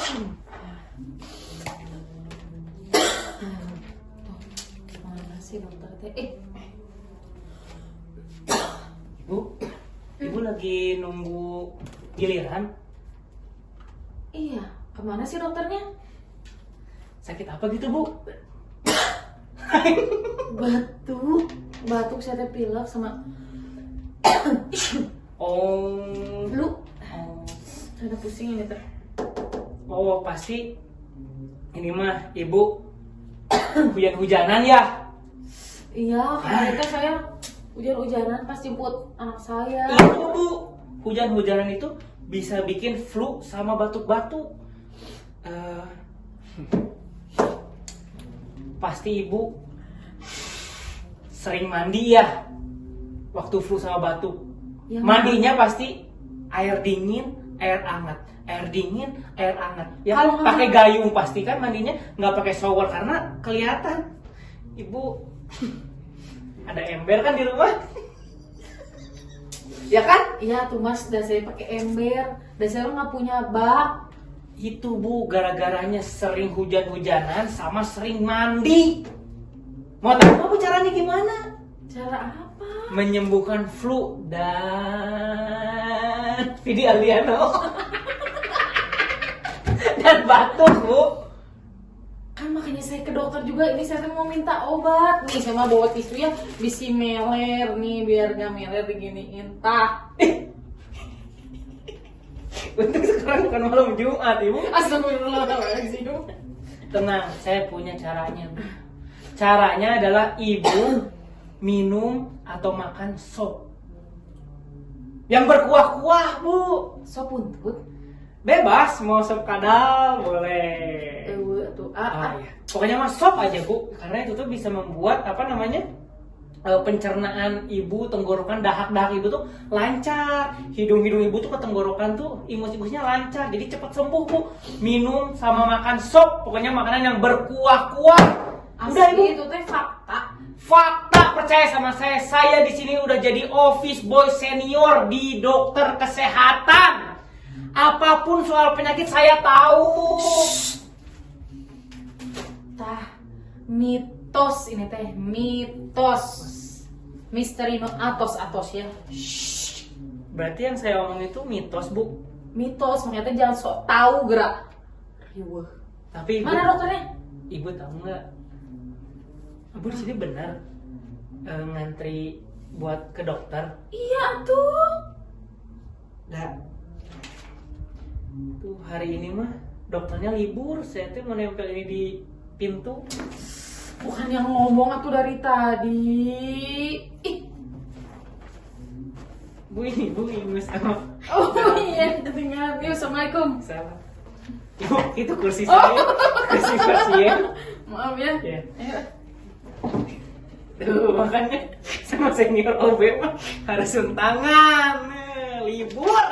Mana sih dokter teh? Ibu lagi nunggu giliran? Iya, kemana sih dokternya? Sakit apa gitu, Bu? Batuk saya teh pilek sama Lu? Ada pusing ini teh. Oh, pasti ini mah Ibu hujan-hujanan ya? Iya, kemarin kan saya hujan-hujanan pas jemput anak saya. Itu, Bu. Hujan-hujanan itu bisa bikin flu sama batuk-batuk. Pasti Ibu sering mandi ya waktu flu sama batuk. Yang Mandinya pasti air dingin, air hangat, air dingin, air hangat. Ya Kalau pakai gayung pasti kan mandinya, nggak pakai shower karena kelihatan. Ibu ada ember kan di rumah? Ya kan? Iya tuh mas, dan saya pakai ember, dan saya nggak punya bak. Itu Bu, gara-garanya sering hujan-hujanan sama sering mandi. Mau tahu Bu caranya gimana? Cara apa? Menyembuhkan flu dan Vidi Aldiano dan batuk, Bu. Kan makanya saya ke dokter juga, ini saya mau minta obat. Nih saya mau bawa tisu ya, bisi meler nih biar gak meler diginiin. Tah. Untuk sekarang bukan malam Jumat, Ibu. Astagfirullahaladzim. Tenang, saya punya caranya, Bu. Caranya adalah Ibu minum atau makan sop yang berkuah-kuah, Bu. Sop buntut. Bebas, mau sop kadal boleh. Tuh, Iya. Pokoknya mah sop aja, Bu. Karena itu tuh bisa membuat pencernaan Ibu, tenggorokan, dahak-dahak Ibu tuh lancar. Hidung-hidung Ibu tuh ke tenggorokan tuh imus-imusnya lancar. Jadi cepat sembuh, Bu. Minum sama makan sop, pokoknya makanan yang berkuah-kuah. Udah, Ibu. Itu teh fakta. Fakta, percaya sama saya. Saya di sini udah jadi office boy senior di dokter kesehatan. Apapun soal penyakit saya tahu. Tah, mitos ini teh, mitos. Misteri no atos ya. Berarti yang saya omong itu mitos, Bu. Mitos, makanya teh jangan sok tahu gerak. Riweuh. Tapi Ibu, Mana dokternya? Ibu tahu nggak? Ibu di sini benar ngantri buat ke dokter. Iya tuh. Nggak. Tuh hari ini mah dokternya libur. Saya tuh mau nempel ini di pintu. Bukan yang ngomong atuh dari tadi. Ih. Bu ini sama. Oh iya, ketinggalan. Yuk, assalamualaikum. Salah. Ibu, itu kursi saya. Kursi pasien. Maaf ya. Ya. Ayo. Tuh, makanya sama senior OB mah harus untangan. Libur.